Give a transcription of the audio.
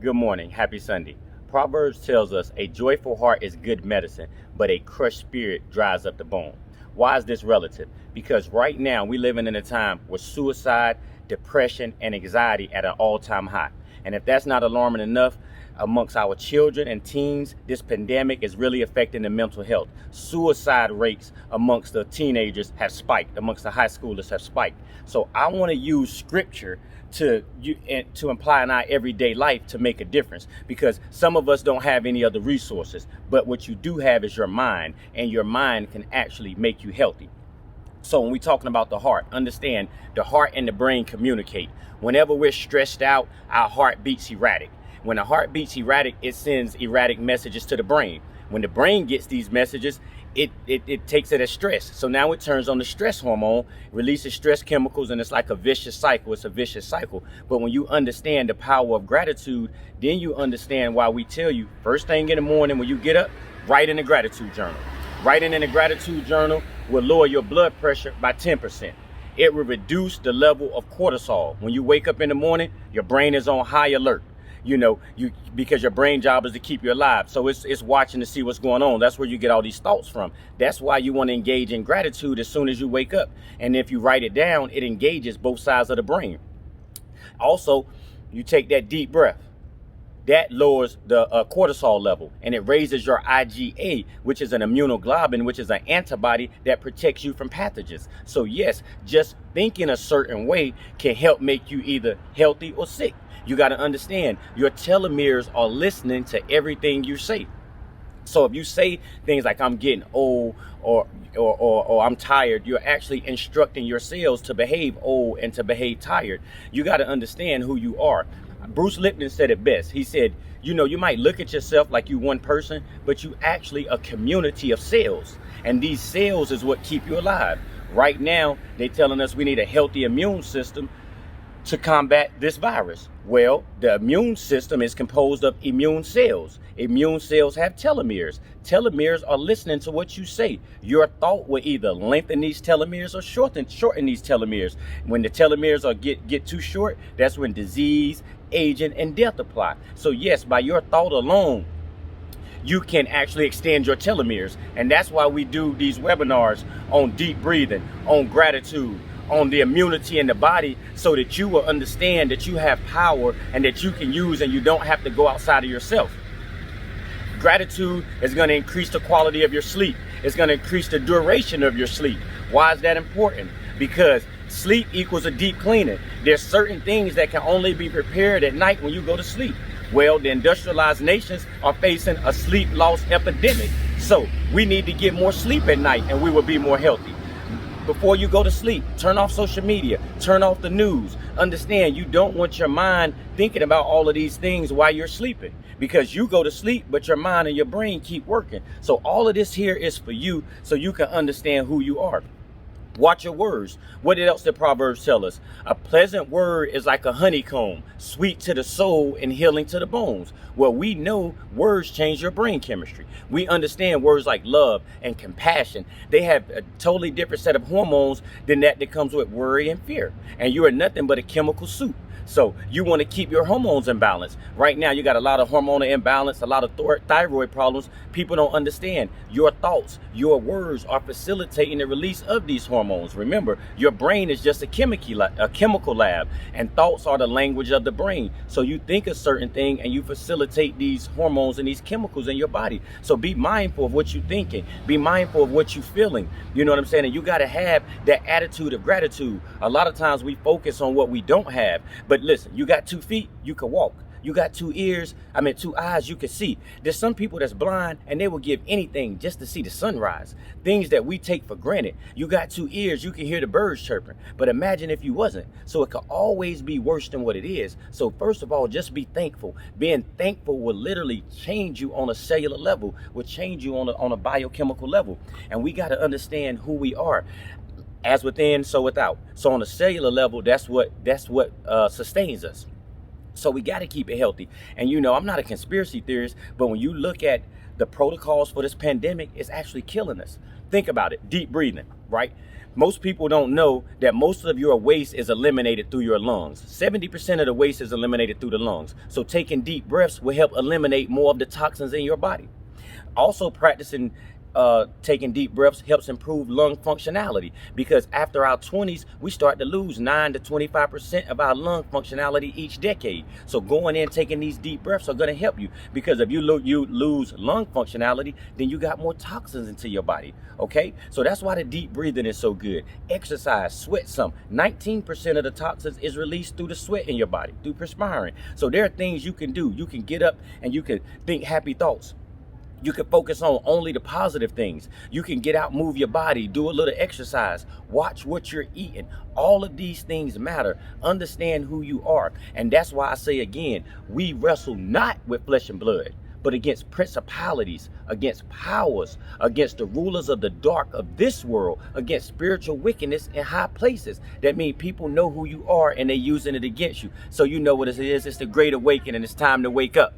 Good morning. Happy Sunday. Proverbs tells us a joyful heart is good medicine, but a crushed spirit dries up the bone. Why is this relative? Because right now we're living in a time where suicide, depression, and anxiety at an all-time high. And if that's not alarming enough, amongst our children and teens, this pandemic is really affecting the mental health. Suicide rates amongst the teenagers have spiked, amongst the high schoolers have spiked. So I want to use scripture to apply in our everyday life to make a difference, because some of us don't have any other resources, but what you do have is your mind, and your mind can actually make you healthy. So when we're talking about the heart, understand the heart and the brain communicate. Whenever we're stressed out, our heart beats erratic. When the heart beats erratic, it sends erratic messages to the brain. When the brain gets these messages, it takes it as stress. So now it turns on the stress hormone, releases stress chemicals, and it's like a vicious cycle. It's a vicious cycle. But when you understand the power of gratitude, then you understand why we tell you first thing in the morning when you get up, write in a gratitude journal. Writing in a gratitude journal will lower your blood pressure by 10%. It will reduce the level of cortisol. When you wake up in the morning, your brain is on high alert. Because your brain job is to keep you alive. So it's watching to see what's going on. That's where you get all these thoughts from. That's why you want to engage in gratitude as soon as you wake up. And if you write it down, it engages both sides of the brain. Also, you take that deep breath. That lowers the cortisol level, and it raises your IgA, which is an immunoglobulin, which is an antibody that protects you from pathogens. So yes, just thinking a certain way can help make you either healthy or sick. You got to understand your telomeres are listening to everything you say. So if you say things like I'm getting old or I'm tired, you're actually instructing your cells to behave old and to behave tired. You got to understand who you are. Bruce Lipton said it best. He said, you might look at yourself like you one person, but you actually a community of cells. And these cells is what keep you alive. Right now, they're telling us we need a healthy immune system to combat this virus. Well, the immune system is composed of immune cells. Immune cells have telomeres. Telomeres are listening to what you say. Your thought will either lengthen these telomeres or shorten these telomeres. When the telomeres get too short, that's when disease, aging, and death apply. So yes, by your thought alone, you can actually extend your telomeres. And that's why we do these webinars on deep breathing, on gratitude, on the immunity in the body, so that you will understand that you have power and that you can use, and you don't have to go outside of yourself. Gratitude is going to increase the quality of your sleep. It's going to increase the duration of your sleep. Why is that important? Because sleep equals a deep cleaning. There's certain things that can only be prepared at night when you go to sleep. Well, the industrialized nations are facing a sleep loss epidemic. So we need to get more sleep at night, and we will be more healthy. Before you go to sleep, turn off social media, turn off the news. Understand, you don't want your mind thinking about all of these things while you're sleeping, because you go to sleep, but your mind and your brain keep working. So all of this here is for you, so you can understand who you are. Watch your words. What else did Proverbs tell us? A pleasant word is like a honeycomb, sweet to the soul and healing to the bones. Well, we know words change your brain chemistry. We understand words like love and compassion. They have a totally different set of hormones than that comes with worry and fear. And you are nothing but a chemical soup. So you want to keep your hormones in balance. Right now, you got a lot of hormonal imbalance, a lot of thyroid problems. People don't understand. Your thoughts, your words are facilitating the release of these hormones. Remember, your brain is just a chemical lab, and thoughts are the language of the brain. So you think a certain thing and you facilitate these hormones and these chemicals in your body. So be mindful of what you're thinking. Be mindful of what you're feeling. You know what I'm saying? And you got to have that attitude of gratitude. A lot of times we focus on what we don't have. But listen, you got 2 feet, you can walk. You got 2 eyes, you can see. There's some people that's blind and they will give anything just to see the sunrise. Things that we take for granted. You got 2 ears, you can hear the birds chirping. But imagine if you wasn't. So it could always be worse than what it is. So first of all, just be thankful. Being thankful will literally change you on a cellular level, will change you on a biochemical level. And we got to understand who we are. As within, so without. So on a cellular level, that's what sustains us. So we got to keep it healthy. And I'm not a conspiracy theorist, but when you look at the protocols for this pandemic, it's actually killing us. Think about it, deep breathing, right? Most people don't know that most of your waste is eliminated through your lungs. 70% of the waste is eliminated through the lungs. So taking deep breaths will help eliminate more of the toxins in your body. Also practicing taking deep breaths helps improve lung functionality, because after our 20s, we start to lose 9 to 25% of our lung functionality each decade. So going in, taking these deep breaths are going to help you, because if you lose lung functionality, then you got more toxins into your body. Okay, so that's why the deep breathing is so good. Exercise, sweat some. 19% of the toxins is released through the sweat in your body, through perspiring. So there are things you can do. You can get up and you can think happy thoughts. You can focus on only the positive things. You can get out, move your body, do a little exercise, watch what you're eating. All of these things matter. Understand who you are. And that's why I say again, we wrestle not with flesh and blood, but against principalities, against powers, against the rulers of the dark of this world, against spiritual wickedness in high places. That means people know who you are and they're using it against you. So you know what it is. It's the great awakening. It's time to wake up.